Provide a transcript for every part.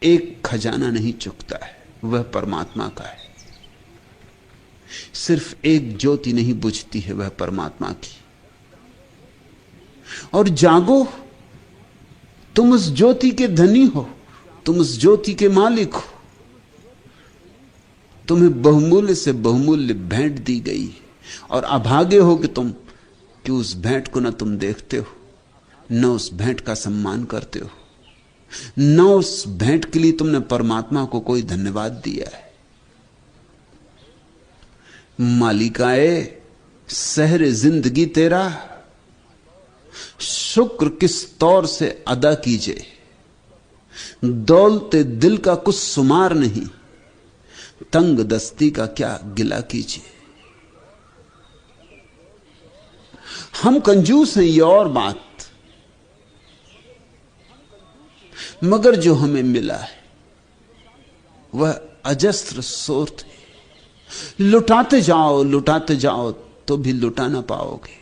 एक खजाना नहीं चुकता है, वह परमात्मा का है। सिर्फ एक ज्योति नहीं बुझती है, वह परमात्मा की। और जागो, तुम उस ज्योति के धनी हो, तुम उस ज्योति के मालिक हो। तुम्हें बहुमूल्य से बहुमूल्य भेंट दी गई है, और अभागे हो कि तुम कि उस भेंट को न तुम देखते हो, न उस भेंट का सम्मान करते हो, न उस भेंट के लिए तुमने परमात्मा को कोई धन्यवाद दिया है। मालिकाए सहरे जिंदगी तेरा, शुक्र किस तौर से अदा कीजिए। दौलते दिल का कुछ शुमार नहीं, तंग दस्ती का क्या गिला कीजिए। हम कंजूस हैं, ये और बात, मगर जो हमें मिला है वह अजस्त्र सोर्थ है। लुटाते जाओ तो भी लुटा ना पाओगे।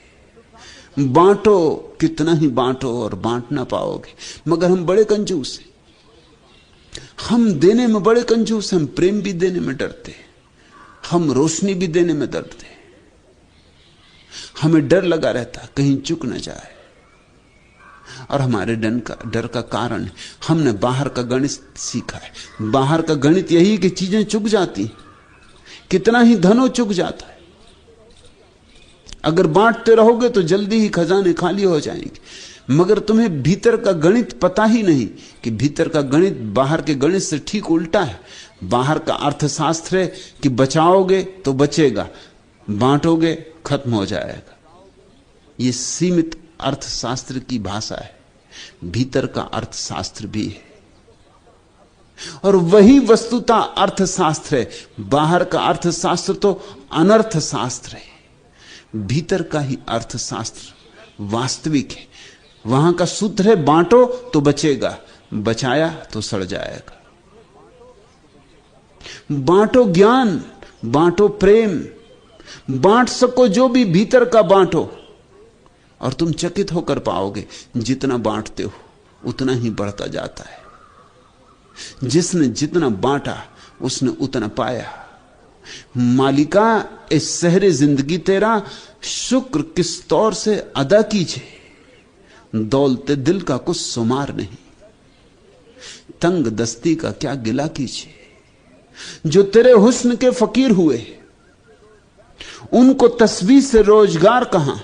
बांटो कितना ही बांटो और बांट ना पाओगे। मगर हम बड़े कंजूस हैं, हम देने में बड़े कंजूस हैं। हम प्रेम भी देने में डरते हैं, हम रोशनी भी देने में डरते हैं। हमें डर लगा रहता कहीं चुक ना जाए। और हमारे डर का कारण है, हमने बाहर का गणित सीखा है। बाहर का गणित यही कि चीजें चुक जाती, कितना ही धनो चुक जाता है। अगर बांटते रहोगे तो जल्दी ही खजाने खाली हो जाएंगे। मगर तुम्हें भीतर का गणित पता ही नहीं कि भीतर का गणित बाहर के गणित से ठीक उल्टा है। बाहर का अर्थशास्त्र है कि बचाओगे तो बचेगा, बांटोगे खत्म हो जाएगा। यह सीमित अर्थशास्त्र की भाषा है, भीतर का अर्थशास्त्र भी है। और वही वस्तुतः अर्थशास्त्र है। बाहर का अर्थशास्त्र तो अनर्थशास्त्र है, भीतर का ही अर्थशास्त्र वास्तविक है। वहां का सूत्र है बांटो तो बचेगा, बचाया तो सड़ जाएगा। बांटो ज्ञान, बांटो प्रेम, बांट सको जो भी भीतर का बांटो, और तुम चकित होकर पाओगे जितना बांटते हो उतना ही बढ़ता जाता है। जिसने जितना बांटा उसने उतना पाया। मालिका इस सहरे जिंदगी तेरा, शुक्र किस तौर से अदा कीजिए। दौलते दिल का कुछ शुमार नहीं, तंग दस्ती का क्या गिला कीजिए। जो तेरे हुस्न के फकीर हुए उनको तस्वीर से रोजगार कहां।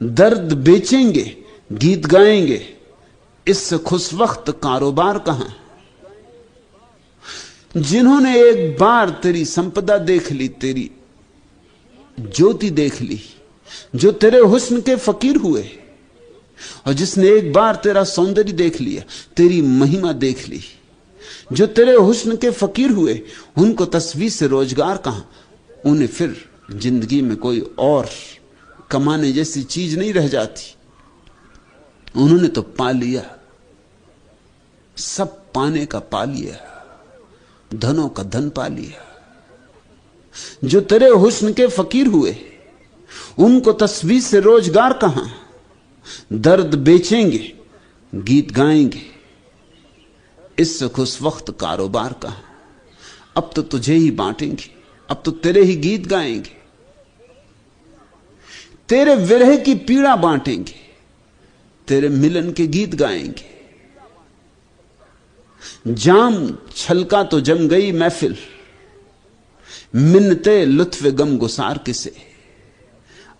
दर्द बेचेंगे गीत गाएंगे, इससे खुश वक्त कारोबार कहां। जिन्होंने एक बार तेरी संपदा देख ली, तेरी ज्योति देख ली, जो तेरे हुस्न के फकीर हुए, और जिसने एक बार तेरा सौंदर्य देख लिया, तेरी महिमा देख ली, जो तेरे हुस्न के फकीर हुए, उनको तस्वीर से रोजगार कहां। उन्हें फिर जिंदगी में कोई और कमाने जैसी चीज नहीं रह जाती। उन्होंने तो पा लिया, सब पाने का पा लिया, धनों का धन पा लिया। जो तेरे हुस्न के फकीर हुए उनको तस्वीर से रोजगार कहां। दर्द बेचेंगे गीत गाएंगे, इससे खुश वक्त कारोबार कहां। अब तो तुझे ही बांटेंगे, अब तो तेरे ही गीत गाएंगे, तेरे विरह की पीड़ा बांटेंगे, तेरे मिलन के गीत गाएंगे। जाम छलका तो जम गई महफिल, मिन्नते लुत्फ गम गुसार किसे।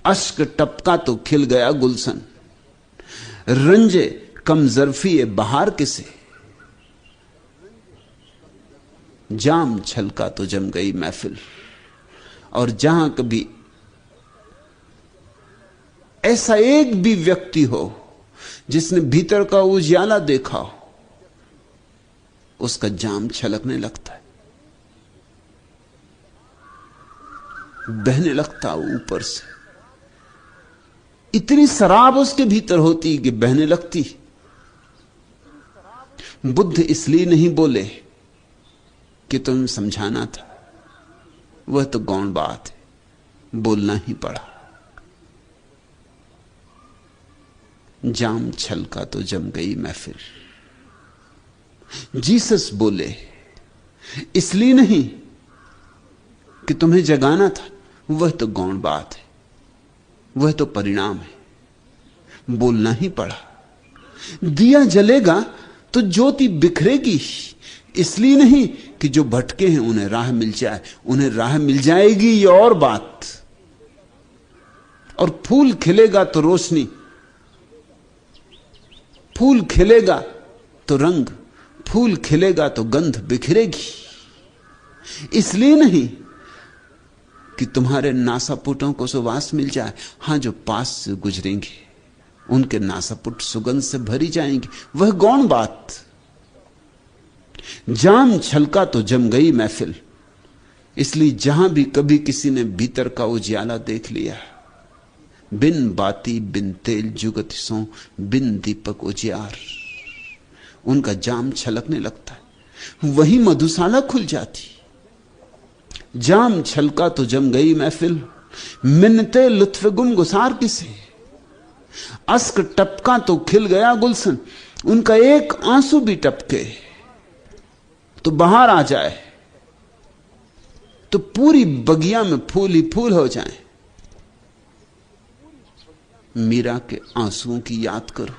अश्क टपका तो खिल गया गुलशन, रंजे कम जरफी बहार किसे। जाम छलका तो जम गई महफिल। और जहां कभी ऐसा एक भी व्यक्ति हो जिसने भीतर का उजियाला देखा हो, उसका जाम छलकने लगता है, बहने लगता ऊपर से। इतनी शराब उसके भीतर होती कि बहने लगती। बुद्ध इसलिए नहीं बोले कि तुम्हें समझाना था, वह तो गौण बात है, बोलना ही पड़ा। जाम छलका तो जम गई महफिल। जीसस बोले इसलिए नहीं कि तुम्हें जगाना था, वह तो गौण बात है, वह तो परिणाम है, बोलना ही पड़ा। दिया जलेगा तो ज्योति बिखरेगी, इसलिए नहीं कि जो भटके हैं उन्हें राह मिल जाए। उन्हें राह मिल जाएगी ये और बात। और फूल खिलेगा तो रोशनी, फूल खिलेगा तो रंग, फूल खिलेगा तो गंध बिखरेगी। इसलिए नहीं कि तुम्हारे नासापुटों को सुवास मिल जाए। हां, जो पास से गुजरेंगे उनके नासापुट सुगंध से भरी जाएंगे, वह गौण बात। जाम छलका तो जम गई महफिल। इसलिए जहां भी कभी किसी ने भीतर का उजियाला देख लिया, बिन बाती बिन तेल जुगत सो बिन दीपक उजियार, उनका जाम छलकने लगता है, वही मधुशाला खुल जाती। जाम छलका तो जम गई महफिल, मिन्नते लुत्फ गुम गुसार किसे, अस्क टपका तो खिल गया गुलशन, उनका एक आंसू भी टपके तो बाहर आ जाए, तो पूरी बगिया में फूल ही फूल हो जाए। मीरा के आंसुओं की याद करो,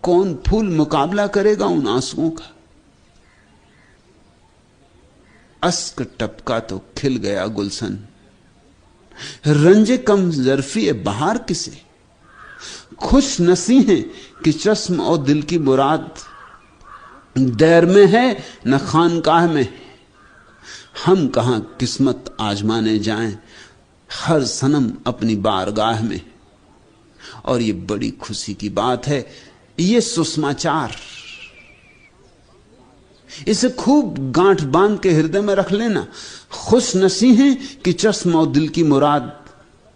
कौन फूल मुकाबला करेगा उन आंसुओं का। अस्क टपका तो खिल गया गुलशन, रंजे कम जरफी बहार किसे, खुश नसी हैं कि चश्म और दिल की मुराद, दैर में है न खानकाह में, हम कहां किस्मत आजमाने जाएं, हर सनम अपनी बारगाह में। और ये बड़ी खुशी की बात है, ये सुषमाचार, इसे खूब गांठ बांध के हृदय में रख लेना। खुश नसी हैं कि चश्म और दिल की मुराद,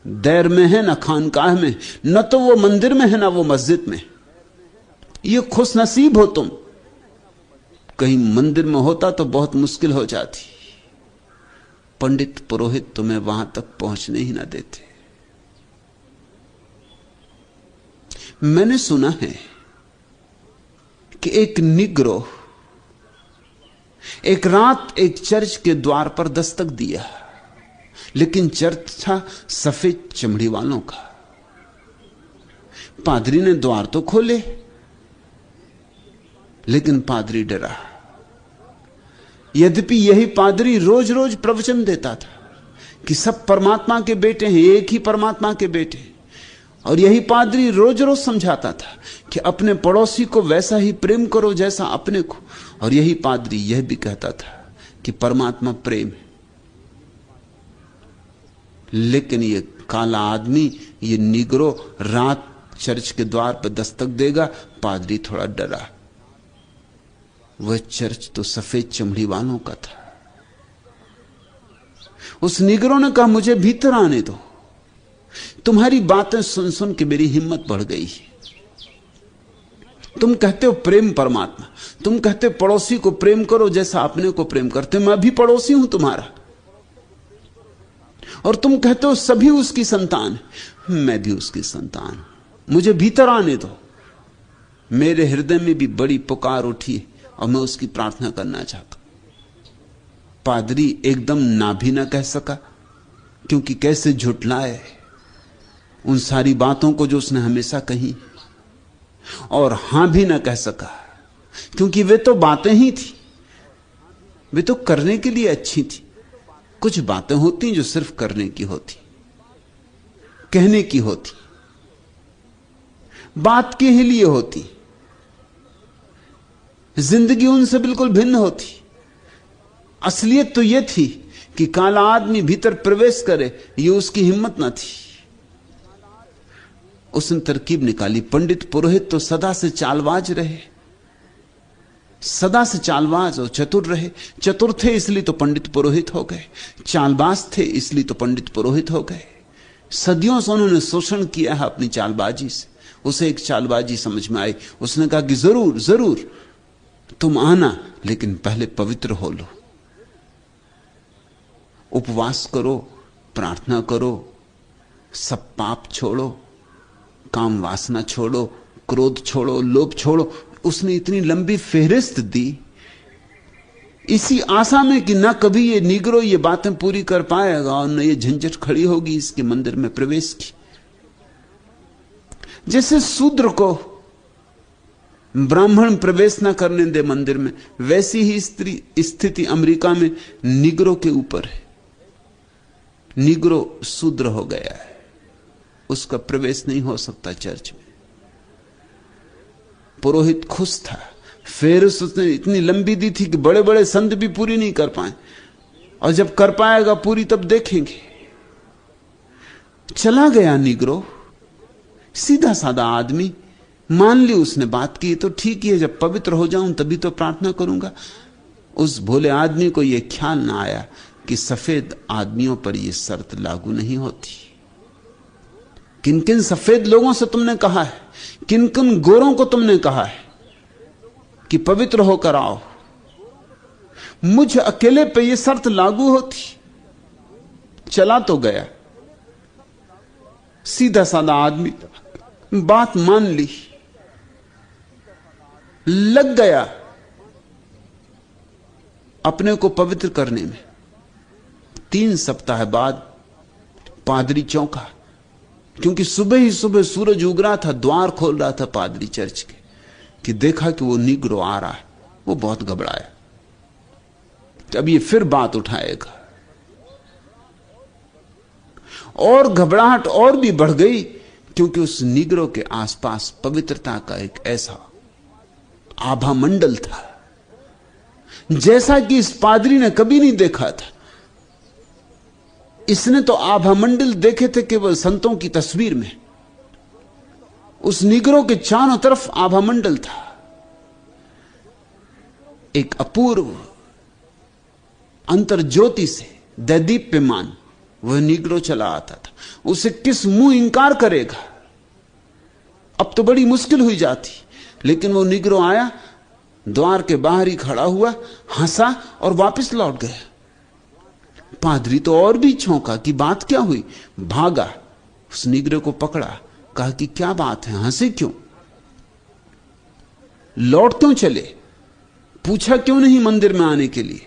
दैर में है न खानकाह में, न तो वो मंदिर में है ना वो मस्जिद में। ये खुश नसीब हो तुम। कहीं मंदिर में होता तो बहुत मुश्किल हो जाती, पंडित पुरोहित तुम्हें वहां तक पहुंचने ही ना देते। मैंने सुना है कि एक निग्रो एक रात एक चर्च के द्वार पर दस्तक दिया, लेकिन चर्च था सफेद चमड़ी वालों का। पादरी ने द्वार तो खोले, लेकिन पादरी डरा। यद्यपि यही पादरी रोज रोज प्रवचन देता था कि सब परमात्मा के बेटे हैं, एक ही परमात्मा के बेटे। और यही पादरी रोज रोज समझाता था कि अपने पड़ोसी को वैसा ही प्रेम करो जैसा अपने को। और यही पादरी यह भी कहता था कि परमात्मा प्रेम है। लेकिन ये काला आदमी, ये निग्रो रात चर्च के द्वार पर दस्तक देगा। पादरी थोड़ा डरा, वह चर्च तो सफेद चमड़ी वालों का था। उस निग्रो ने कहा, मुझे भीतर आने दो। तुम्हारी बातें सुन सुन के मेरी हिम्मत बढ़ गई है। तुम कहते हो प्रेम परमात्मा, तुम कहते हो पड़ोसी को प्रेम करो जैसा अपने को प्रेम करते। मैं भी पड़ोसी हूं तुम्हारा। और तुम कहते हो सभी उसकी संतान है, मैं भी उसकी संतान हूं। मुझे भीतर आने दो। मेरे हृदय में भी बड़ी पुकार उठी है और मैं उसकी प्रार्थना करना चाहता हूं। पादरी एकदम ना भी ना कह सका, क्योंकि कैसे झुठलाए उन सारी बातों को जो उसने हमेशा कही। और हां भी ना कह सका, क्योंकि वे तो बातें ही थी, वे तो करने के लिए अच्छी थी। कुछ बातें होती जो सिर्फ करने की होती, कहने की होती, बात के ही लिए होती। जिंदगी उनसे बिल्कुल भिन्न होती। असलियत तो यह थी कि काला आदमी भीतर प्रवेश करे, ये उसकी हिम्मत ना थी। उसने तरकीब निकाली। पंडित पुरोहित तो सदा से चालबाज रहे, सदा से चालबाज और चतुर रहे। चतुर थे इसलिए तो पंडित पुरोहित हो गए, चालबाज थे इसलिए तो पंडित पुरोहित हो गए। सदियों से उन्होंने शोषण किया है अपनी चालबाजी से। उसे एक चालबाजी समझ में आई। उसने कहा कि जरूर जरूर तुम आना, लेकिन पहले पवित्र हो लो, उपवास करो, प्रार्थना करो, सब पाप छोड़ो, काम वासना छोड़ो, क्रोध छोड़ो, लोभ छोड़ो, उसने इतनी लंबी फेहरिस्त दी इसी आशा में कि ना कभी ये नीग्रो ये बातें पूरी कर पाएगा और न ये झंझट खड़ी होगी इसके मंदिर में प्रवेश की। जैसे शूद्र को ब्राह्मण प्रवेश ना करने दे मंदिर में, वैसी ही स्थिति अमेरिका में नीग्रो के ऊपर है। नीग्रो शूद्र हो गया है, उसका प्रवेश नहीं हो सकता चर्च में। पुरोहित खुश था, फिर उसने इतनी लंबी दी थी कि बड़े बड़े संत भी पूरी नहीं कर पाए, और जब कर पाएगा पूरी तब देखेंगे। चला गया नीग्रो, सीधा साधा आदमी। मान ली उसने बात की तो ठीक ही है, जब पवित्र हो जाऊं तभी तो प्रार्थना करूंगा। उस भोले आदमी को यह ख्याल ना आया कि सफेद आदमियों पर यह शर्त लागू नहीं होती। किन किन सफेद लोगों से तुमने कहा है, किन किन गोरों को तुमने कहा है कि पवित्र होकर आओ, मुझ अकेले पे यह शर्त लागू होती? चला तो गया, सीधा साधा आदमी, बात मान ली, लग गया अपने को पवित्र करने में। 3 सप्ताह बाद पादरी चौंका, क्योंकि सुबह ही सुबह सूरज उग रहा था, द्वार खोल रहा था पादरी चर्च के, कि देखा कि वो नीग्रो आ रहा है। वो बहुत घबराया, अब ये फिर बात उठाएगा। और घबराहट और भी बढ़ गई, क्योंकि उस नीग्रो के आसपास पवित्रता का एक ऐसा आभा मंडल था जैसा कि इस पादरी ने कभी नहीं देखा था। इसने तो आभा मंडल देखे थे केवल संतों की तस्वीर में, उस नीग्रो के चारों तरफ आभा मंडल था। एक अपूर्व अंतर्ज्योति से दैदीप्यमान वह नीग्रो चला आता था। उसे किस मुंह इंकार करेगा? अब तो बड़ी मुश्किल हुई जाती, लेकिन वो नीग्रो आया, द्वार के बाहर ही खड़ा हुआ, हंसा और वापस लौट गया। पादरी तो और भी चौंका कि बात क्या हुई, भागा, उस नीग्रो को पकड़ा, कहा कि क्या बात है, हंसे क्यों, लौट क्यों चले, पूछा क्यों नहीं मंदिर में आने के लिए?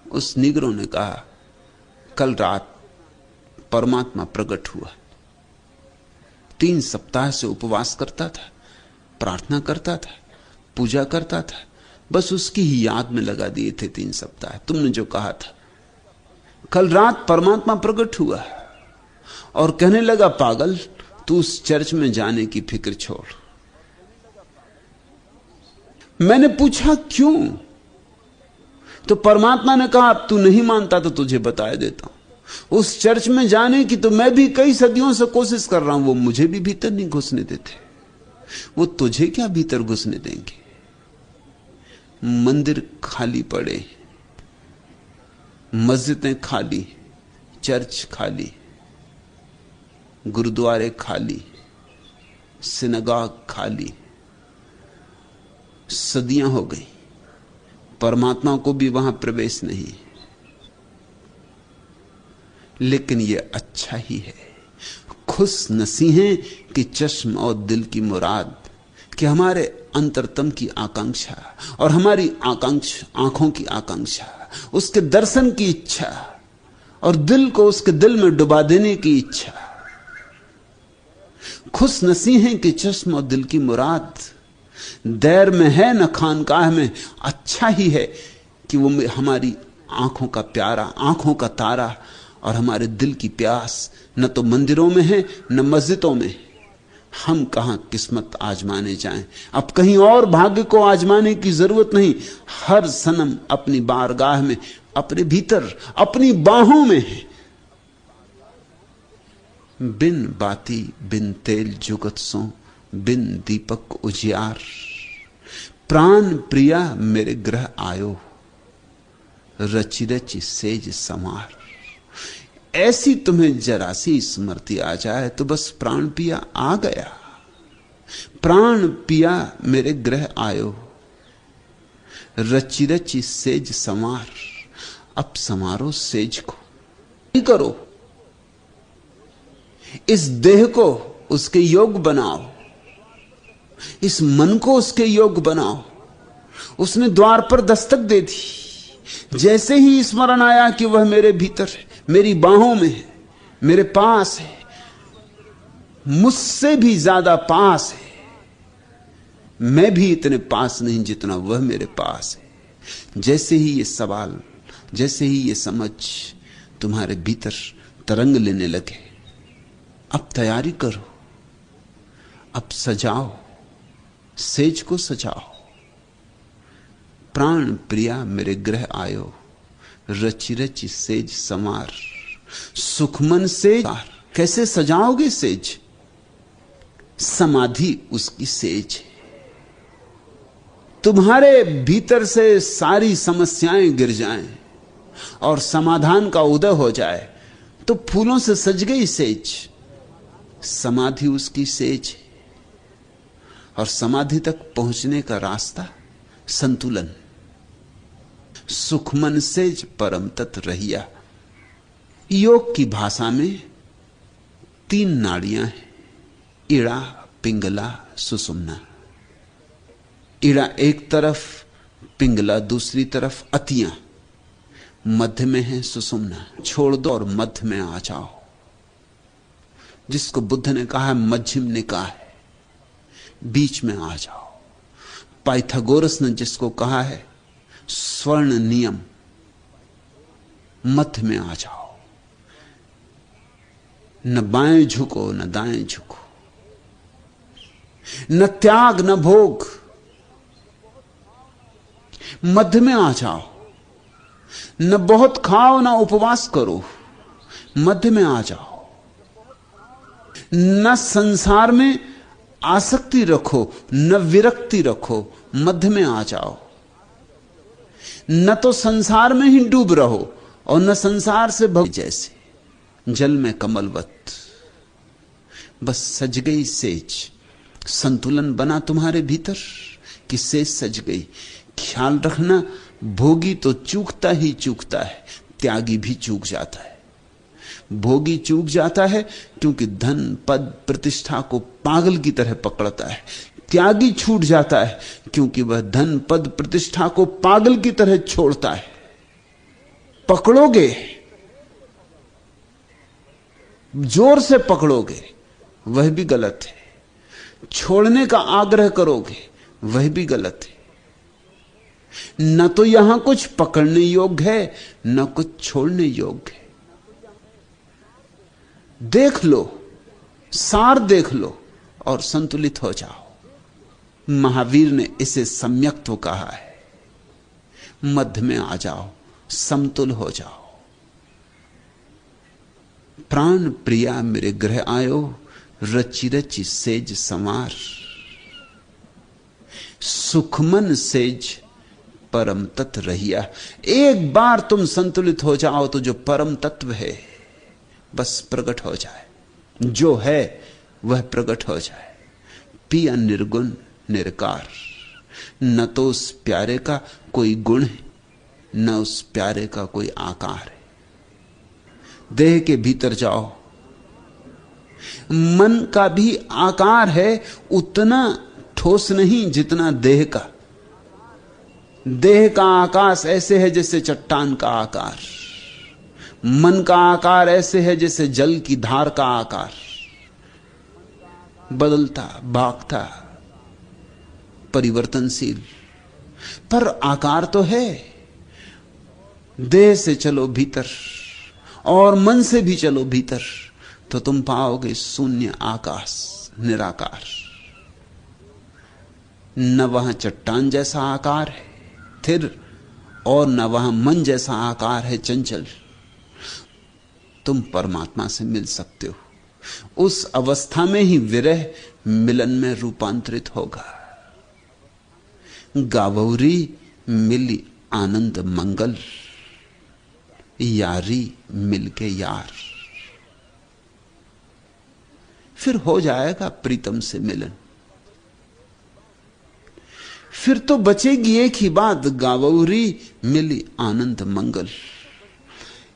उस नीग्रो ने कहा, कल रात परमात्मा प्रकट हुआ। 3 सप्ताह से उपवास करता था, प्रार्थना करता था, पूजा करता था, बस उसकी ही याद में लगा दिए थे 3 सप्ताह। तुमने जो कहा था, कल रात परमात्मा प्रकट हुआ और कहने लगा, पागल, तू उस चर्च में जाने की फिक्र छोड़। मैंने पूछा क्यों, तो परमात्मा ने कहा, अब तू नहीं मानता तो तुझे बता देता हूं। उस चर्च में जाने की तो मैं भी कई सदियों से कोशिश कर रहा हूं, वो मुझे भी भीतर नहीं घुसने देते। वो तुझे क्या भीतर घुसने देंगे? मंदिर खाली पड़े, मस्जिदें खाली, चर्च खाली, गुरुद्वारे खाली, सिनगाग खाली, सदियां हो गई, परमात्मा को भी वहां प्रवेश नहीं। लेकिन यह अच्छा ही है, खुश नसी हैं कि चश्म और दिल की मुराद, कि हमारे अंतरतम की आकांक्षा और हमारी आकांक्षा, आंखों की आकांक्षा, उसके दर्शन की इच्छा और दिल को उसके दिल में डुबा देने की इच्छा। खुश नसी हैं कि चश्म और दिल की मुराद, दैर में है न खानकाह में, अच्छा ही है कि वो हमारी आंखों का प्यारा, आंखों का तारा और हमारे दिल की प्यास न तो मंदिरों में है न मस्जिदों में। हम कहां किस्मत आजमाने जाएं, अब कहीं और भाग्य को आजमाने की जरूरत नहीं। हर सनम अपनी बारगाह में, अपने भीतर, अपनी बाहों में है। बिन बाती बिन तेल जुगत सो, बिन दीपक उजियार, प्राण प्रिया मेरे ग्रह आयो, रचि रचि सेज समार। ऐसी तुम्हें जरा सी स्मृति आ जाए तो बस प्राण पिया आ गया। प्राण पिया मेरे ग्रह आयो, रचि रचि सेज समार। अब समारो सेज को, नहीं करो, इस देह को उसके योग बनाओ। इस मन को उसके योग्य बनाओ। उसने द्वार पर दस्तक दे दी। जैसे ही स्मरण आया कि वह मेरे भीतर है, मेरी बाहों में है, मेरे पास है, मुझसे भी ज्यादा पास है, मैं भी इतने पास नहीं जितना वह मेरे पास है। जैसे ही ये सवाल, जैसे ही ये समझ तुम्हारे भीतर तरंग लेने लगे, अब तैयारी करो, अब सजाओ, सेज को सजाओ। प्राण प्रिया मेरे गृह आयो, रची रची सेज समार। सुखमन सेज कैसे सजाओगे सेज? समाधि उसकी सेज है। तुम्हारे भीतर से सारी समस्याएं गिर जाएं और समाधान का उदय हो जाए तो फूलों से सज गई सेज। समाधि उसकी सेज है। और समाधि तक पहुंचने का रास्ता संतुलन। सुखमन सेज परम तत् रहिया। योग की भाषा में 3 नाड़ियां हैं, इड़ा, पिंगला, सुषुम्ना। इड़ा एक तरफ, पिंगला दूसरी तरफ, अतियां मध्य में है सुषुम्ना। छोड़ दो और मध्य में आ जाओ, जिसको बुद्ध ने कहा है मध्यम निकाय, बीच में आ जाओ। पाइथागोरस ने जिसको कहा है स्वर्ण नियम, मध्य में आ जाओ। न बाएं झुको न दाएं झुको, न त्याग न भोग, मध्य में आ जाओ। न बहुत खाओ न उपवास करो, मध्य में आ जाओ। न संसार में आसक्ति रखो न विरक्ति रखो, मध्य में आ जाओ। न तो संसार में ही डूब रहो और न संसार से भग, जैसे जल में कमलवत। बस सज गई सेज, संतुलन बना तुम्हारे भीतर कि सेज सज गई। ख्याल रखना, भोगी तो चूकता ही चूकता है, त्यागी भी चूक जाता है। भोगी चूक जाता है क्योंकि धन पद प्रतिष्ठा को पागल की तरह पकड़ता है। त्यागी छूट जाता है क्योंकि वह धन पद प्रतिष्ठा को पागल की तरह छोड़ता है। पकड़ोगे, जोर से पकड़ोगे, वह भी गलत है। छोड़ने का आग्रह करोगे, वह भी गलत है। न तो यहां कुछ पकड़ने योग्य है न कुछ छोड़ने योग्य है। देख लो, सार देख लो और संतुलित हो जाओ। महावीर ने इसे सम्यक्त्व कहा है। मध्य में आ जाओ, समतुल हो जाओ। प्राण प्रिया मेरे गृह आयो, रची रची सेज समार। सुखमन सेज परम तत्व रहिया। एक बार तुम संतुलित हो जाओ तो जो परम तत्व है बस प्रकट हो जाए। जो है वह प्रकट हो जाए। पिया निर्गुण निरकार। न तो उस प्यारे का कोई गुण है न उस प्यारे का कोई आकार है। देह के भीतर जाओ, मन का भी आकार है, उतना ठोस नहीं जितना देह का। देह का आकाश ऐसे है जैसे चट्टान का आकार। मन का आकार ऐसे है जैसे जल की धार का आकार, बदलता भागता परिवर्तनशील, पर आकार तो है। देह से चलो भीतर और मन से भी चलो भीतर तो तुम पाओगे शून्य आकाश, निराकार। न वहां चट्टान जैसा आकार है स्थिर और न वहां मन जैसा आकार है चंचल। तुम परमात्मा से मिल सकते हो। उस अवस्था में ही विरह मिलन में रूपांतरित होगा। गावौरी मिली आनंद मंगल, यारी मिलके यार। फिर हो जाएगा प्रीतम से मिलन। फिर तो बचेगी एक ही बात, गावौरी मिली आनंद मंगल।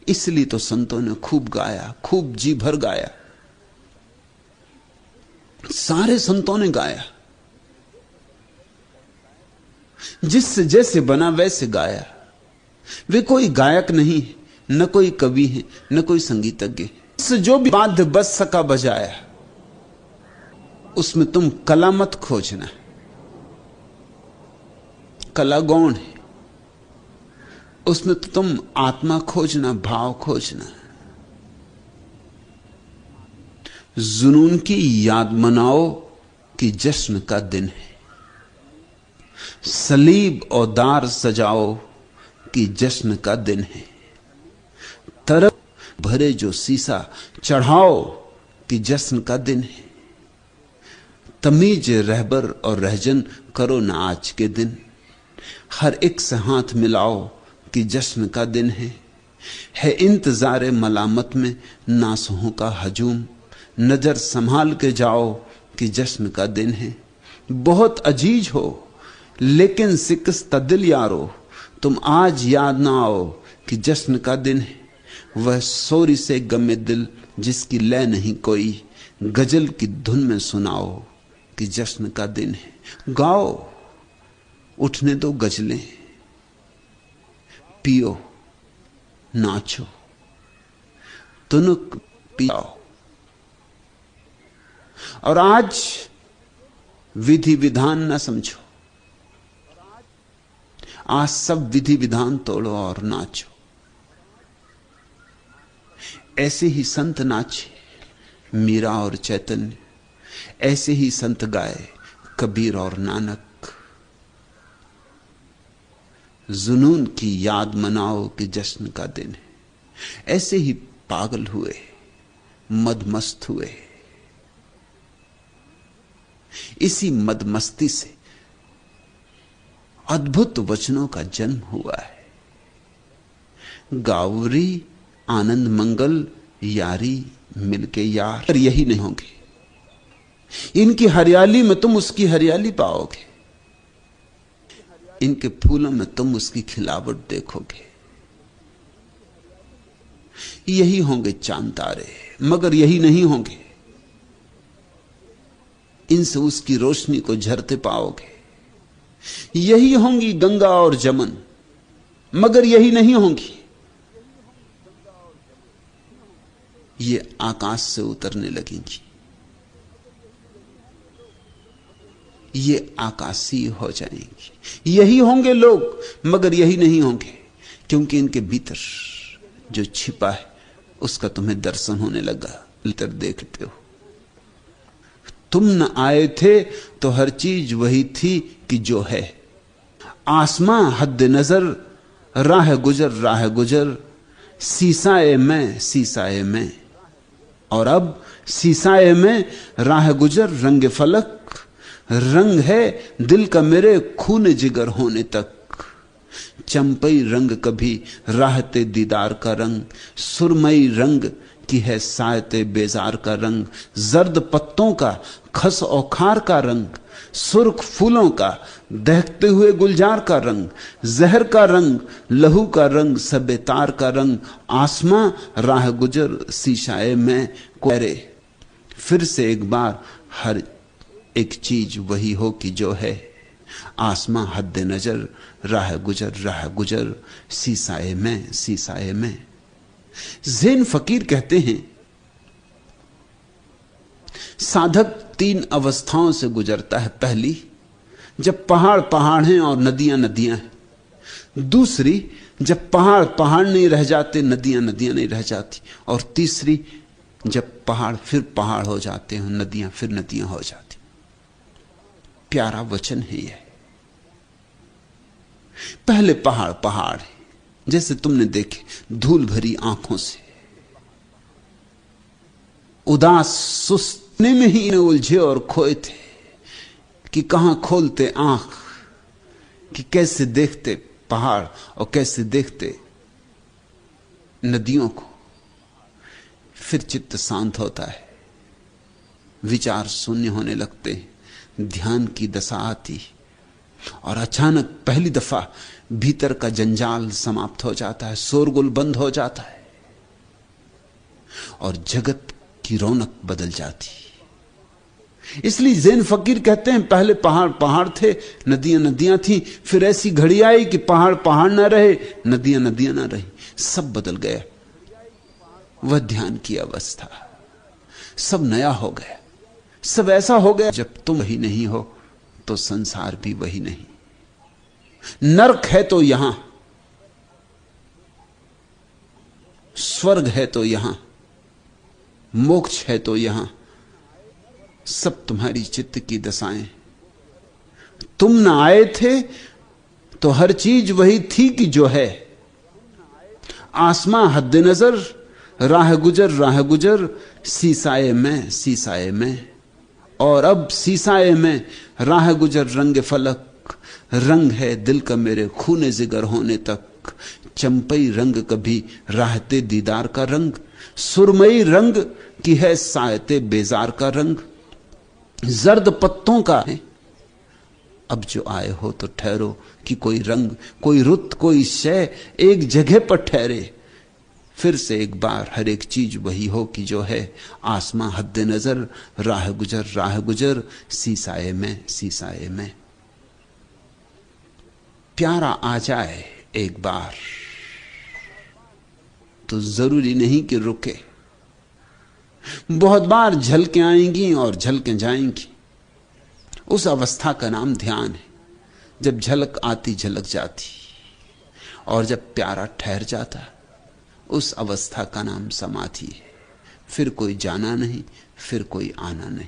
इसलिए तो संतों ने खूब गाया, खूब जी भर गाया। सारे संतों ने गाया। जिससे जैसे बना वैसे गाया। वे कोई गायक नहीं है, न कोई कवि है, न कोई संगीतज्ञ। इससे जो भी वाद्य बज सका बजाया। उसमें तुम कला मत खोजना, कला गौण है। उसमें तो तुम आत्मा खोजना, भाव खोजना। जुनून की याद मनाओ कि जश्न का दिन है। सलीब और दार सजाओ कि जश्न का दिन है। तरफ भरे जो शीशा चढ़ाओ कि जश्न का दिन है। तमीज रहबर और रहजन करो न आज के दिन। हर एक से हाथ मिलाओ कि जश्न का दिन है इंतजारे मलामत में नासहों का हजूम। नजर संभाल के जाओ कि जश्न का दिन है। बहुत अजीज हो लेकिन सिकस्ता दिल यारो, तुम आज याद ना आओ कि जश्न का दिन है। वह सोरी से गमे दिल जिसकी लय नहीं कोई, गजल की धुन में सुनाओ कि जश्न का दिन है। गाओ, उठने दो गजलें, पियो, नाचो, तुनुक पियाओ। और आज विधि विधान ना समझो, आज सब विधि विधान तोड़ो और नाचो। ऐसे ही संत नाचे मीरा और चैतन्य, ऐसे ही संत गाए कबीर और नानक। जुनून की याद मनाओ कि जश्न का दिन है। ऐसे ही पागल हुए, मदमस्त हुए। इसी मदमस्ती से अद्भुत वचनों का जन्म हुआ है। गावरी आनंद मंगल यारी मिलके यार। पर यही नहीं होंगे, इनकी हरियाली में तुम उसकी हरियाली पाओगे, इनके फूलों में तुम उसकी खिलावट देखोगे। यही होंगे चांद तारे, मगर यही नहीं होंगे। इनसे उसकी रोशनी को झरते पाओगे। यही होंगी गंगा और जमन, मगर यही नहीं होंगी। ये आकाश से उतरने लगेंगी, ये आकाशीय हो जाएंगी। यही होंगे लोग, मगर यही नहीं होंगे, क्योंकि इनके भीतर जो छिपा है उसका तुम्हें दर्शन होने लगा। भीतर देखते हो। तुम न आए थे तो हर चीज वही थी कि जो है। आसमां हद नजर, राह गुजर राह गुजर, सीसाए मैं सीसाए मैं। और अब सीसाए में राह गुजर रंग फलक, रंग है दिल का मेरे खून जिगर होने तक। चंपई रंग कभी राहते दीदार का रंग, सुरमई रंग की है सायते बेजार का रंग। जर्द पत्तों का खस और खार का रंग, सुर्ख फूलों का दहकते हुए गुलजार का रंग। जहर का रंग, लहू का रंग, सबेतार का रंग। आसमां राह गुजर शीशाए में कोरे। फिर से एक बार हर एक चीज वही हो कि जो है। आसमां हद नजर, राह गुजर, सीसाए में सीसाए में। ज़ैन फकीर कहते हैं, साधक 3 अवस्थाओं से गुजरता है। पहली, जब पहाड़ पहाड़ हैं और नदियां नदियां हैं। दूसरी, जब पहाड़ पहाड़ नहीं रह जाते, नदियां नदियां नहीं रह जाती। और तीसरी, जब पहाड़ फिर पहाड़ हो जाते हैं, नदियां फिर नदियां हो जाती। प्यारा वचन है यह। पहले पहाड़ पहाड़ है, जैसे तुमने देखे धूल भरी आंखों से, उदास सुस्तने में ही उलझे और खोए थे कि कहां खोलते आंख, कि कैसे देखते पहाड़ और कैसे देखते नदियों को। फिर चित्त शांत होता है, विचार शून्य होने लगते हैं, ध्यान की दशा आती, और अचानक पहली दफा भीतर का जंजाल समाप्त हो जाता है, शोरगुल बंद हो जाता है और जगत की रौनक बदल जाती। इसलिए जैन फकीर कहते हैं पहले पहाड़ पहाड़ थे, नदियां नदियां थी, फिर ऐसी घड़ी आई कि पहाड़ पहाड़ ना रहे, नदियां नदियां ना रही, सब बदल गया। वह ध्यान की अवस्था, सब नया हो गया, सब ऐसा हो गया। जब तुम वही नहीं हो तो संसार भी वही नहीं। नरक है तो यहां, स्वर्ग है तो यहां, मोक्ष है तो यहां, सब तुम्हारी चित्त की दशाएं। तुम ना आए थे तो हर चीज वही थी कि जो है। आसमां हद नजर, राह गुजर, सीसाए में, और अब सीसाए में राह गुजर रंग फलक। रंग है दिल का मेरे खूने जिगर होने तक, चंपई रंग कभी राहते दीदार का रंग, सुरमई रंग की है सायते बेजार का रंग, जर्द पत्तों का है। अब जो आए हो तो ठहरो कि कोई रंग, कोई रुत, कोई शय एक जगह पर ठहरे। फिर से एक बार हर एक चीज वही हो कि जो है। आसमां हद नजर, राह गुजर, सीसाए में। प्यारा आ जाए एक बार तो जरूरी नहीं कि रुके। बहुत बार झलकें आएंगी और झलकें जाएंगी। उस अवस्था का नाम ध्यान है। जब झलक आती झलक जाती, और जब प्यारा ठहर जाता, उस अवस्था का नाम समाधि है। फिर कोई जाना नहीं, फिर कोई आना नहीं।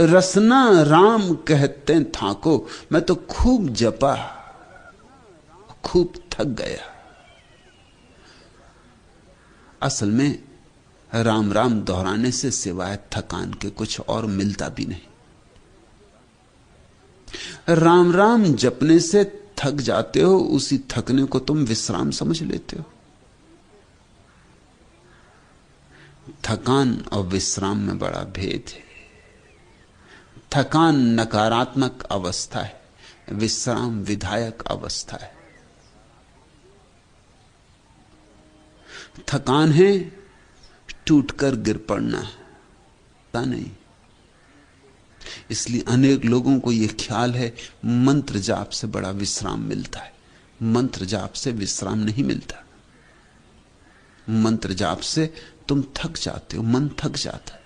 रसना राम कहते थाको, मैं तो खूब जपा, खूब थक गया। असल में राम राम दोहराने से सिवाय थकान के कुछ और मिलता भी नहीं। राम राम जपने से थक जाते हो, उसी थकने को तुम विश्राम समझ लेते हो। थकान और विश्राम में बड़ा भेद है। थकान नकारात्मक अवस्था है, विश्राम विधायक अवस्था है। थकान है टूटकर गिर पड़ना, नहीं। इसलिए अनेक लोगों को यह ख्याल है मंत्र जाप से बड़ा विश्राम मिलता है। मंत्र जाप से विश्राम नहीं मिलता। मंत्र जाप से तुम थक जाते हो, मन थक जाता है।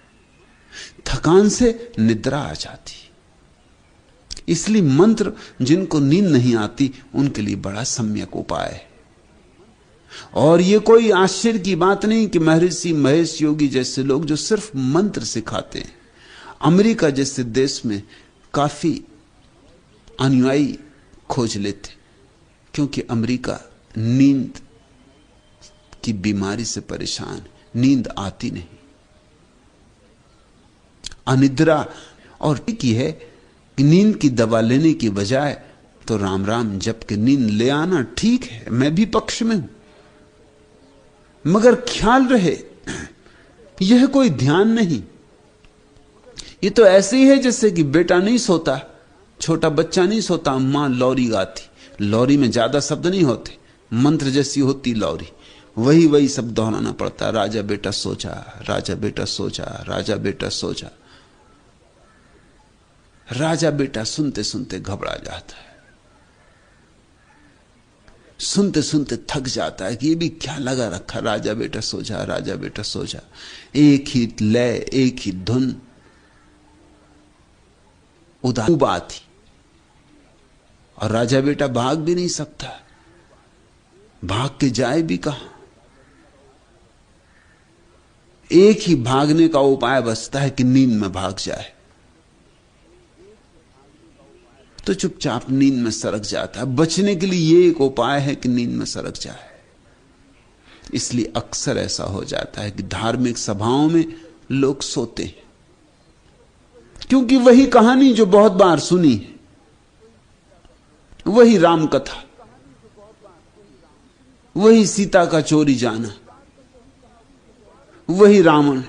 थकान से निद्रा आ जाती। इसलिए मंत्र जिनको नींद नहीं आती उनके लिए बड़ा सम्यक उपाय है। और यह कोई आश्चर्य की बात नहीं कि महर्षि महेश योगी जैसे लोग जो सिर्फ मंत्र सिखाते हैं, अमेरिका जैसे देश में काफी अनुयायी खोज लेते, क्योंकि अमेरिका नींद की बीमारी से परेशान, नींद आती नहीं, अनिद्रा। और ठीक ही है कि नींद की दवा लेने की बजाय तो राम राम जप के नींद ले आना ठीक है, मैं भी पक्ष में हूं। मगर ख्याल रहे यह कोई ध्यान नहीं। ये तो ऐसे ही है जैसे कि बेटा नहीं सोता, छोटा बच्चा नहीं सोता, मां लौरी गाती, लौरी में ज्यादा शब्द नहीं होते, मंत्र जैसी होती लौरी, वही वही सब दोहराना पड़ता। राजा बेटा सो जा, राजा बेटा सो जा, राजा बेटा सो जा। राजा बेटा सुनते सुनते घबरा जाता है, सुनते सुनते थक जाता है कि ये भी क्या लगा रखा, राजा बेटा सो जा, राजा बेटा सो जा। एक ही लय, एक ही धुन, उदार थी, और राजा बेटा भाग भी नहीं सकता, भाग के जाए भी कहां। एक ही भागने का उपाय बचता है कि नींद में भाग जाए, तो चुपचाप नींद में सरक जाता है। बचने के लिए ये एक उपाय है कि नींद में सरक जाए। इसलिए अक्सर ऐसा हो जाता है कि धार्मिक सभाओं में लोग सोते हैं, क्योंकि वही कहानी जो बहुत बार सुनी है, वही राम कथा, वही सीता का चोरी जाना, वही रावण,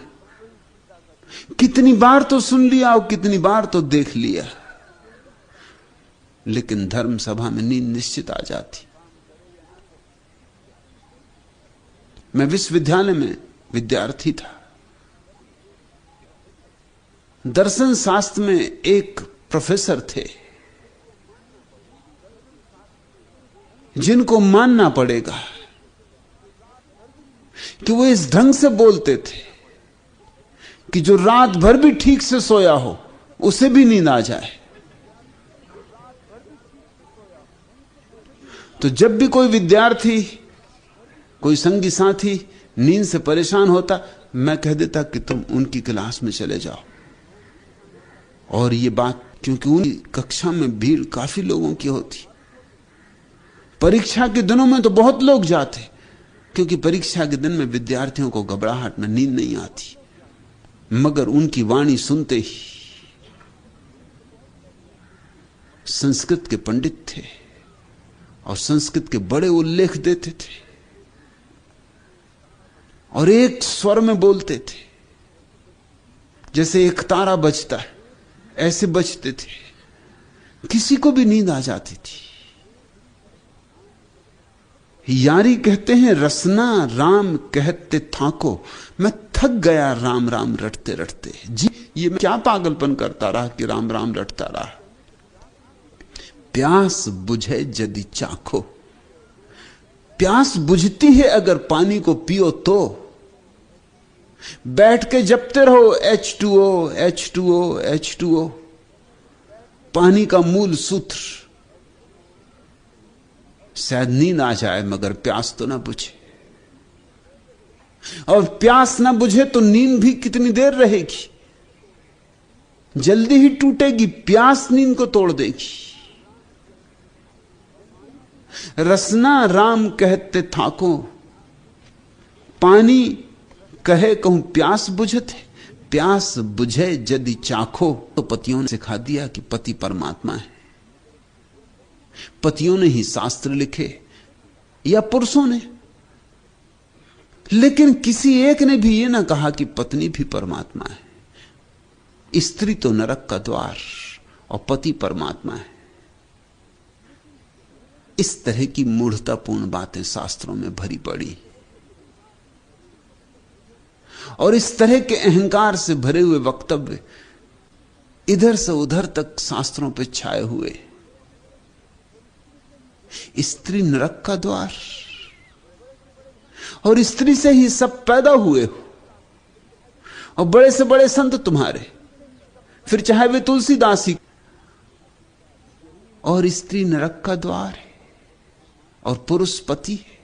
कितनी बार तो सुन लिया और कितनी बार तो देख लिया, लेकिन धर्म सभा में नींद निश्चित आ जाती। मैं विश्वविद्यालय में विद्यार्थी था, दर्शन शास्त्र में एक प्रोफेसर थे जिनको मानना पड़ेगा कि वो इस ढंग से बोलते थे कि जो रात भर भी ठीक से सोया हो उसे भी नींद आ जाए। तो जब भी कोई विद्यार्थी, कोई संगी साथी नींद से परेशान होता, मैं कह देता कि तुम उनकी क्लास में चले जाओ। और ये बात, क्योंकि उनकी कक्षा में भीड़ काफी लोगों की होती, परीक्षा के दिनों में तो बहुत लोग जाते, क्योंकि परीक्षा के दिन में विद्यार्थियों को घबराहट में नींद नहीं आती। मगर उनकी वाणी सुनते ही, संस्कृत के पंडित थे और संस्कृत के बड़े उल्लेख देते थे और एक स्वर में बोलते थे, जैसे एक तारा बजता है ऐसे बजते थे, किसी को भी नींद आ जाती थी। यारी कहते हैं रसना राम कहते थाको, मैं थक गया राम राम रटते रटते। जी, ये मैं क्या पागलपन करता रहा कि राम राम रटता रहा। प्यास बुझे यदि चाखो, प्यास बुझती है अगर पानी को पियो तो। बैठ के जपते रहो H2O H2O H2O, पानी का मूल सूत्र। शायद नींद आ जाए मगर प्यास तो ना बुझे, और प्यास ना बुझे तो नींद भी कितनी देर रहेगी, जल्दी ही टूटेगी। प्यास नींद को तोड़ देगी। रसना राम कहते थाको, पानी कहे कहूं प्यास बुझते, प्यास बुझे यदि चाखो। तो पतियों ने सिखा दिया कि पति परमात्मा है। पतियों ने ही शास्त्र लिखे या पुरुषों ने, लेकिन किसी एक ने भी यह ना कहा कि पत्नी भी परमात्मा है। स्त्री तो नरक का द्वार और पति परमात्मा है। इस तरह की मूढ़तापूर्ण बातें शास्त्रों में भरी पड़ी, और इस तरह के अहंकार से भरे हुए वक्तव्य इधर से उधर तक शास्त्रों पे छाए हुए। स्त्री नरक का द्वार, और स्त्री से ही सब पैदा हुए हो, और बड़े से बड़े संत तुम्हारे, फिर चाहे वे तुलसीदास ही। और स्त्री नरक का द्वार है, और पुरुष पति है,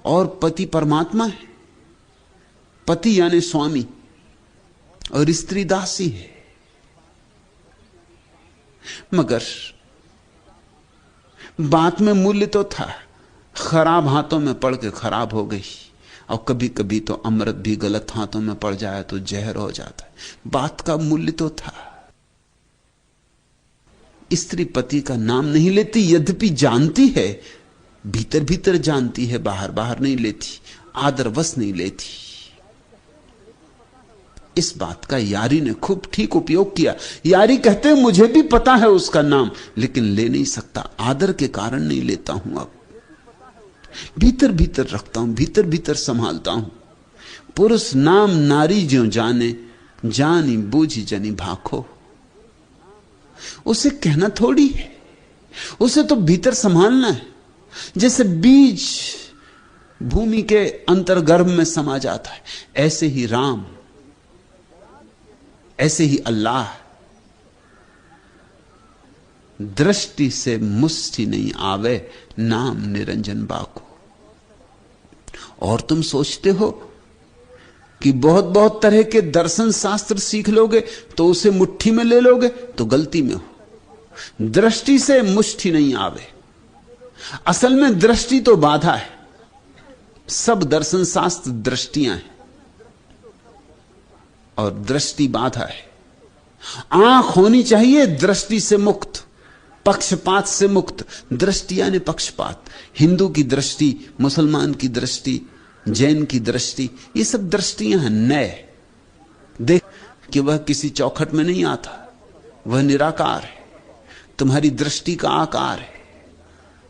और पति परमात्मा है। पति यानी स्वामी, और स्त्री दासी है। मगर बात में मूल्य तो था, खराब हाथों में पड़ के खराब हो गई। और कभी कभी तो अमृत भी गलत हाथों में पड़ जाए तो जहर हो जाता है। बात का मूल्य तो था। स्त्री पति का नाम नहीं लेती, यद्यपि जानती है, भीतर भीतर जानती है, बाहर बाहर नहीं लेती, आदरवश नहीं लेती। इस बात का यारी ने खूब ठीक उपयोग किया। यारी कहते हैं मुझे भी पता है उसका नाम, लेकिन ले नहीं सकता, आदर के कारण नहीं लेता हूं। अब भीतर भीतर रखता हूं, भीतर भीतर संभालता हूं। पुरुष नाम नारी ज्यों जाने, जानी बूझी जनी भाखो। उसे कहना थोड़ी है, उसे तो भीतर संभालना है। जैसे बीज भूमि के अंतर्गर्भ में समा जाता है, ऐसे ही राम, ऐसे ही अल्लाह। दृष्टि से मुष्टि नहीं आवे, नाम निरंजन बाको। और तुम सोचते हो कि बहुत बहुत तरह के दर्शन शास्त्र सीख लोगे तो उसे मुट्ठी में ले लोगे, तो गलती में हो। दृष्टि से मुष्टि नहीं आवे। असल में दृष्टि तो बाधा है। सब दर्शन शास्त्र दृष्टियां हैं, और दृष्टि बाधा है। आंख होनी चाहिए दृष्टि से मुक्त, पक्षपात से मुक्त। दृष्टि यानी पक्षपात। हिंदू की दृष्टि, मुसलमान की दृष्टि, जैन की दृष्टि, ये सब दृष्टियां हैं। नए देख कि वह किसी चौखट में नहीं आता, वह निराकार है। तुम्हारी दृष्टि का आकार है,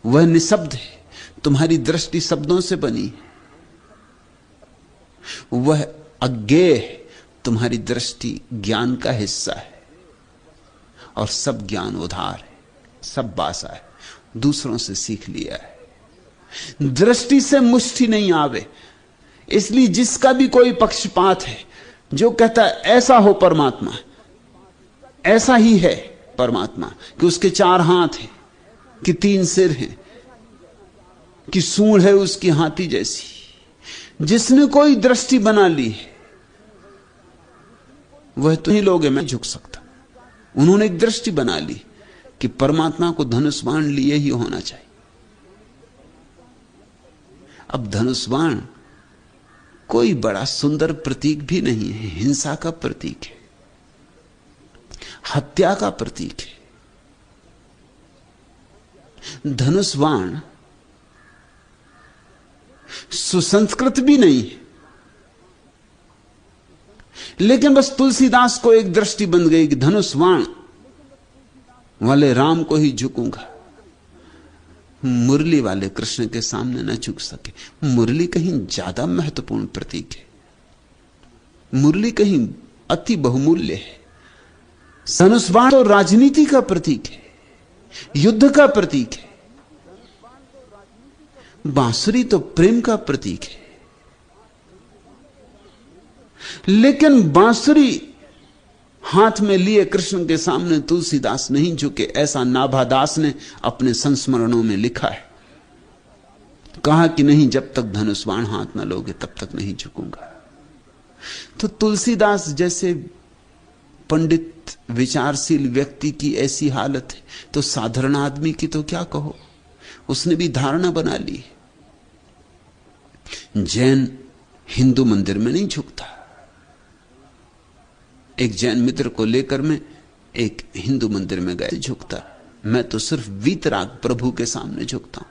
वह निशब्द है। तुम्हारी दृष्टि शब्दों से बनी है, वह अज्ञेय है। तुम्हारी दृष्टि ज्ञान का हिस्सा है और सब ज्ञान उधार है, सब बासा है, दूसरों से सीख लिया है। दृष्टि से मुष्टि नहीं आवे। इसलिए जिसका भी कोई पक्षपात है, जो कहता है ऐसा हो परमात्मा, ऐसा ही है परमात्मा, कि उसके 4 हाथ हैं, कि 3 सिर हैं, कि सूंड है उसकी हाथी जैसी, जिसने कोई दृष्टि बना ली है वह तो ही लोग हैं, मैं झुक सकता। उन्होंने एक दृष्टि बना ली कि परमात्मा को धनुष बाण लिए ही होना चाहिए। अब धनुष बाण कोई बड़ा सुंदर प्रतीक भी नहीं है, हिंसा का प्रतीक है, हत्या का प्रतीक है। धनुष बाण सुसंस्कृत भी नहीं है, लेकिन बस तुलसीदास को एक दृष्टि बन गई कि धनुष बाण वाले राम को ही झुकूंगा, मुरली वाले कृष्ण के सामने न झुक सके। मुरली कहीं ज्यादा महत्वपूर्ण प्रतीक है, मुरली कहीं अति बहुमूल्य है। धनुष बाण तो राजनीति का प्रतीक है, युद्ध का प्रतीक है। बांसुरी तो प्रेम का प्रतीक है, लेकिन बांसुरी हाथ में लिए कृष्ण के सामने तुलसीदास नहीं झुके, ऐसा नाभादास ने अपने संस्मरणों में लिखा है। कहा कि नहीं, जब तक धनुष बाण हाथ न लोगे तब तक नहीं झुकूंगा। तो तुलसीदास जैसे पंडित विचारशील व्यक्ति की ऐसी हालत है, तो साधारण आदमी की तो क्या कहो, उसने भी धारणा बना ली। जैन हिंदू मंदिर में नहीं झुकता। एक जैन मित्र को लेकर मैं एक हिंदू मंदिर में गया, झुकता। मैं तो सिर्फ वीतराग प्रभु के सामने झुकता हूं।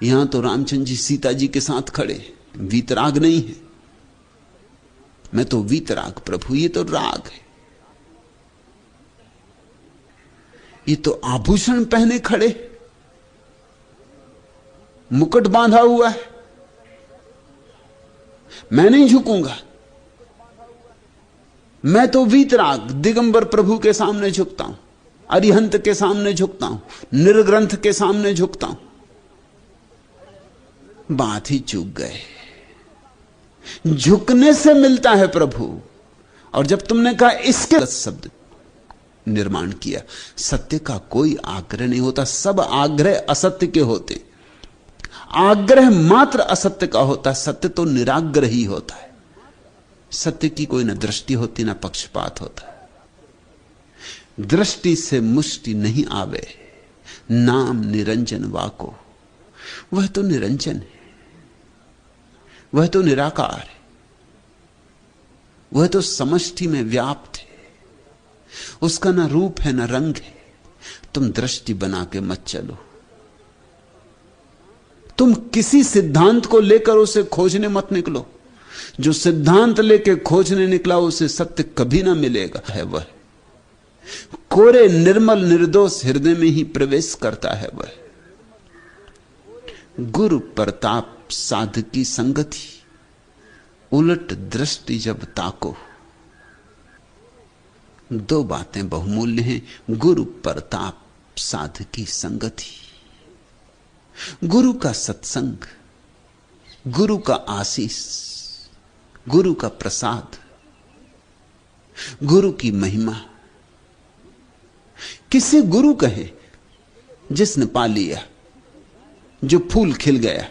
यहां तो रामचंद्र जी सीता जी के साथ खड़े, वीतराग नहीं है। मैं तो वीतराग प्रभु, ये तो राग है, ये तो आभूषण पहने खड़े, मुकुट बांधा हुआ है। मैं नहीं झुकूंगा। मैं तो वीतराग दिगंबर प्रभु के सामने झुकता हूं, अरिहंत के सामने झुकता हूं, निर्ग्रंथ के सामने झुकता हूं। बात ही चूक गए। झुकने से मिलता है प्रभु। और जब तुमने कहा इसके शब्द निर्माण किया, सत्य का कोई आग्रह नहीं होता, सब आग्रह असत्य के होते। आग्रह मात्र असत्य का होता, सत्य तो निराग्रह ही होता है। सत्य की कोई न दृष्टि होती न पक्षपात होता। दृष्टि से मुष्टि नहीं आवे, नाम निरंजन वाको। वह तो निरंजन है, वह तो निराकार है, वह तो समष्टि में व्याप्त है। उसका ना रूप है ना रंग है। तुम दृष्टि बना के मत चलो। तुम किसी सिद्धांत को लेकर उसे खोजने मत निकलो। जो सिद्धांत लेके खोजने निकला उसे सत्य कभी ना मिलेगा। है वह कोरे निर्मल निर्दोष हृदय में ही प्रवेश करता है। वह गुरु प्रताप साधकी संगति, उलट दृष्टि जब ताको। 2 बातें बहुमूल्य हैं, गुरु प्रताप साधकी संगति। गुरु का सत्संग, गुरु का आशीष, गुरु का प्रसाद, गुरु की महिमा। किसे गुरु कहे? जिसने पा लिया, जो फूल खिल गया।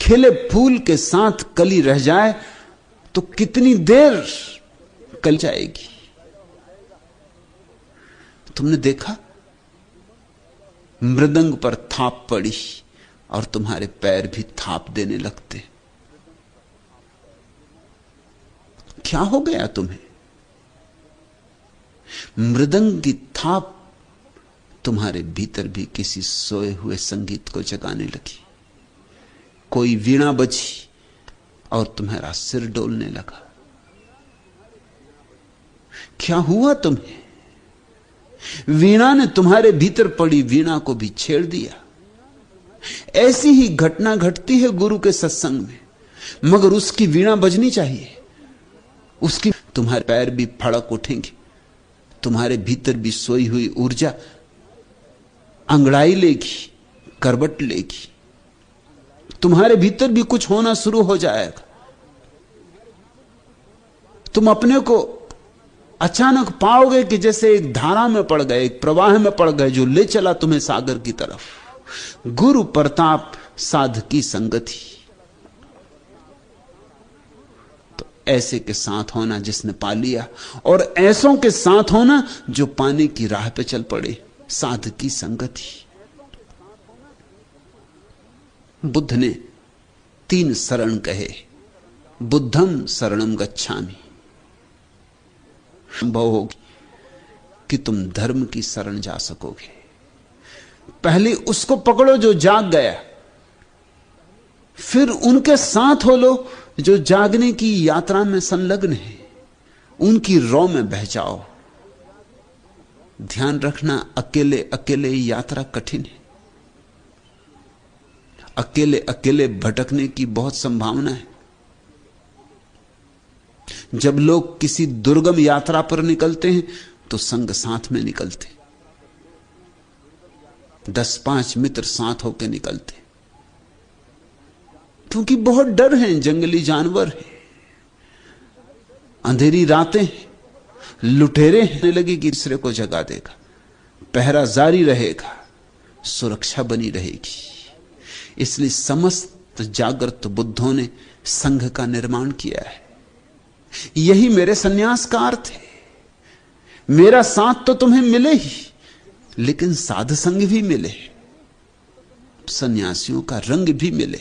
खिले फूल के साथ कली रह जाए तो कितनी देर कल जाएगी। तुमने देखा, मृदंग पर थाप पड़ी और तुम्हारे पैर भी थाप देने लगते। क्या हो गया तुम्हें? मृदंग की थाप तुम्हारे भीतर भी किसी सोए हुए संगीत को जगाने लगी। कोई वीणा बजी और तुम्हारा सिर डोलने लगा। क्या हुआ तुम्हें? वीणा ने तुम्हारे भीतर पड़ी वीणा को भी छेड़ दिया। ऐसी ही घटना घटती है गुरु के सत्संग में, मगर उसकी वीणा बजनी चाहिए। उसकी तुम्हारे पैर भी फड़क उठेंगे, तुम्हारे भीतर भी सोई हुई ऊर्जा अंगड़ाई लेगी, करवट लेगी, तुम्हारे भीतर भी कुछ होना शुरू हो जाएगा। तुम अपने को अचानक पाओगे कि जैसे एक धारा में पड़ गए, एक प्रवाह में पड़ गए जो ले चला तुम्हें सागर की तरफ। गुरु प्रताप साधकी संगति। तो ऐसे के साथ होना जिसने पा लिया, और ऐसों के साथ होना जो पाने की राह पे चल पड़े, साधकी संगति। बुद्ध ने 3 शरण कहे, बुद्धम शरणम गच्छामि। संभव होगी कि तुम धर्म की शरण जा सकोगे। पहले उसको पकड़ो जो जाग गया, फिर उनके साथ हो लो जो जागने की यात्रा में संलग्न है, उनकी रौ में बह जाओ। ध्यान रखना, अकेले अकेले यात्रा कठिन है। अकेले अकेले भटकने की बहुत संभावना है। जब लोग किसी दुर्गम यात्रा पर निकलते हैं तो संग साथ में निकलते, 10-5 मित्र साथ होकर निकलते, क्योंकि बहुत डर है, जंगली जानवर है, अंधेरी रातें हैं, लुटेरे होने लगे कि दूसरे को जगा देगा, पहरा जारी रहेगा, सुरक्षा बनी रहेगी। इसलिए समस्त जागृत बुद्धों ने संघ का निर्माण किया है। यही मेरे सन्यास का अर्थ है। मेरा साथ तो तुम्हें मिले ही, लेकिन साध संग भी मिले, सन्यासियों का रंग भी मिले।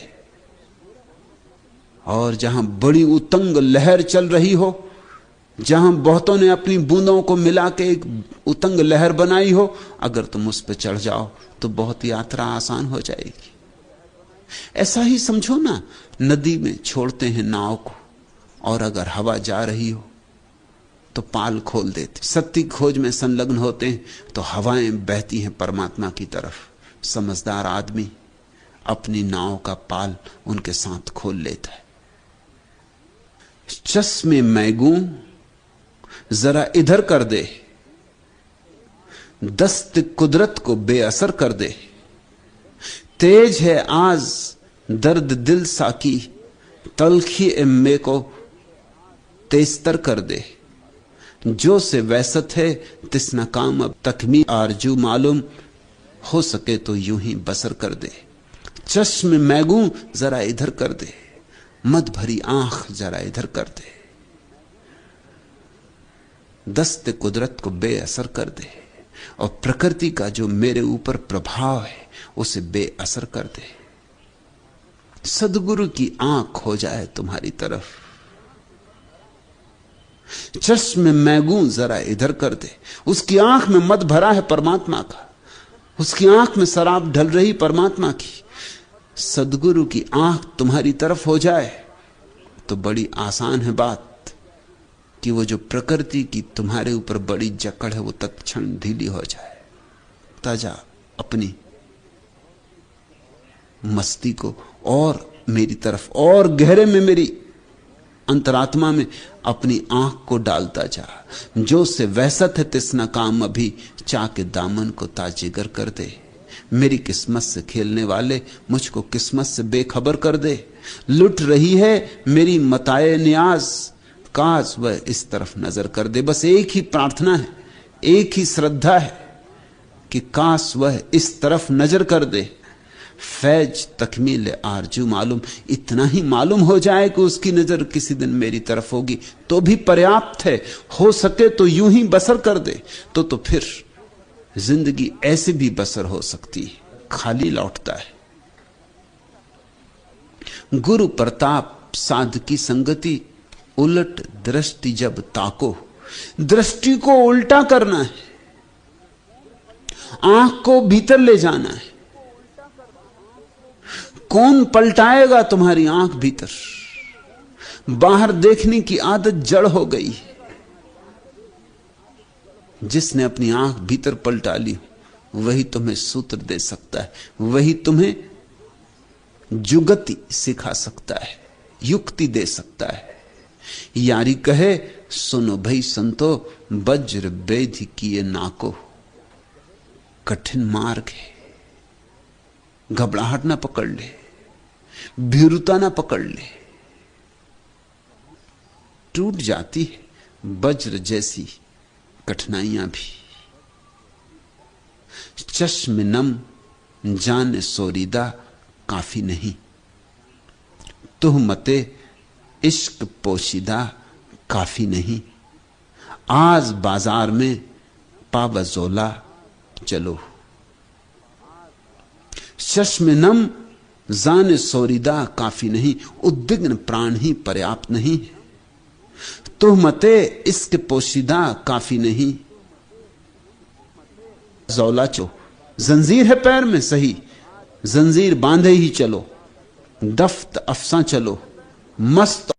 और जहां बड़ी उतंग लहर चल रही हो, जहां बहुतों ने अपनी बूंदों को मिला के एक उतंग लहर बनाई हो, अगर तुम उस पर चढ़ जाओ तो बहुत यात्रा आसान हो जाएगी। ऐसा ही समझो ना, नदी में छोड़ते हैं नाव को, और अगर हवा जा रही हो तो पाल खोल देते। सत्य खोज में संलग्न होते हैं तो हवाएं बहती हैं परमात्मा की तरफ। समझदार आदमी अपनी नाव का पाल उनके साथ खोल लेता है। चश्मे मैगू जरा इधर कर दे, दस्त कुदरत को बेअसर कर दे। तेज है आज दर्द दिल साकी, तलखी एम्मे को तेजतर कर दे। जो से वैसत है तिसना काम अब तकमी आरजू मालूम, हो सके तो यूं ही बसर कर दे। चश्म मैगू जरा इधर कर दे, मद भरी आंख जरा इधर कर दे। दस्त कुदरत को बेअसर कर दे, और प्रकृति का जो मेरे ऊपर प्रभाव है उसे बेअसर कर दे। सदगुरु की आंख हो जाए तुम्हारी तरफ। चश्म मैगू जरा इधर कर दे। उसकी आंख में मद भरा है परमात्मा का, उसकी आंख में शराब ढल रही परमात्मा की। सदगुरु की आंख तुम्हारी तरफ हो जाए तो बड़ी आसान है बात कि वो जो प्रकृति की तुम्हारे ऊपर बड़ी जकड़ है वो तत्क्षण ढीली हो जाए। ताजा अपनी मस्ती को और मेरी तरफ और गहरे में, मेरी अंतरात्मा में अपनी आंख को डालता जा। जो से वैसत है तिसना काम अभी, चाके दामन को ताजेगर कर दे। मेरी किस्मत से खेलने वाले मुझको किस्मत से बेखबर कर दे। लुट रही है मेरी मताए नियाज, काश वह इस तरफ नजर कर दे। बस एक ही प्रार्थना है, एक ही श्रद्धा है कि काश वह इस तरफ नजर कर दे। फैज तकमील आरजू मालूम, इतना ही मालूम हो जाए कि उसकी नजर किसी दिन मेरी तरफ होगी तो भी पर्याप्त है। हो सके तो यूं ही बसर कर दे, तो फिर जिंदगी ऐसे भी बसर हो सकती है, खाली लौटता है। गुरु प्रताप साध की संगति, उलट दृष्टि जब ताको। दृष्टि को उल्टा करना है, आंख को भीतर ले जाना है। कौन पलटाएगा तुम्हारी आंख भीतर? बाहर देखने की आदत जड़ हो गई। जिसने अपनी आंख भीतर पलटा ली वही तुम्हें सूत्र दे सकता है, वही तुम्हें जुगति सिखा सकता है, युक्ति दे सकता है। यारी कहे सुनो भई संतो, वज्र बेधि किए नाको। कठिन मार्ग है, घबराहट ना पकड़ ले, भीरुता ना पकड़ ले, टूट जाती है वज्र जैसी कठिनाइयां भी। चश्म नम जाने सोरीदा काफी नहीं, तुहमते इश्क पोशीदा काफी नहीं। आज बाजार में पावजोला चलो, चश्म नम जाने सोरीदा काफी नहीं, उद्विग्न प्राण ही पर्याप्त नहीं। तुहमते इश्क पोशीदा काफी नहीं। जौला चो, जंजीर है पैर में सही, जंजीर बांधे ही चलो, दफ्त अफसा चलो, मस्त।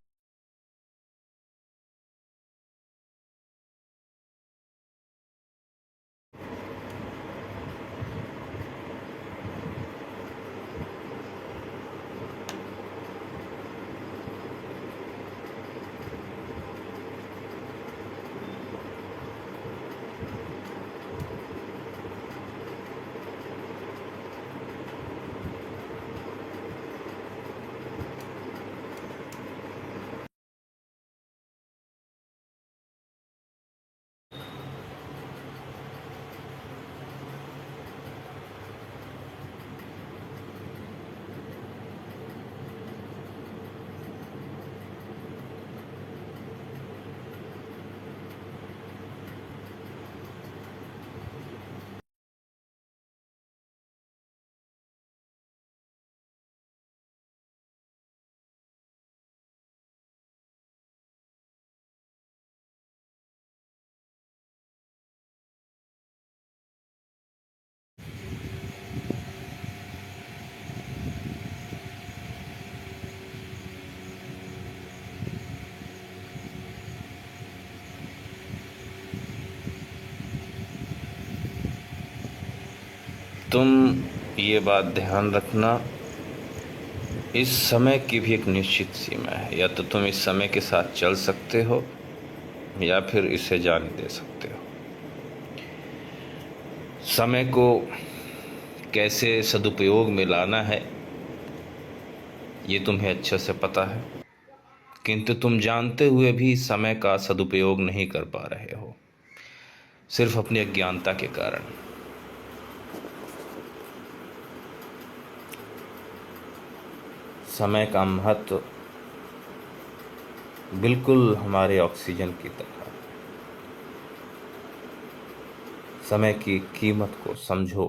तुम ये बात ध्यान रखना, इस समय की भी एक निश्चित सीमा है। या तो तुम इस समय के साथ चल सकते हो या फिर इसे जाने दे सकते हो। समय को कैसे सदुपयोग में लाना है ये तुम्हें अच्छे से पता है, किंतु तुम जानते हुए भी समय का सदुपयोग नहीं कर पा रहे हो, सिर्फ अपनी अज्ञानता के कारण। समय का महत्व बिल्कुल हमारे ऑक्सीजन की तरह है। समय की कीमत को समझो।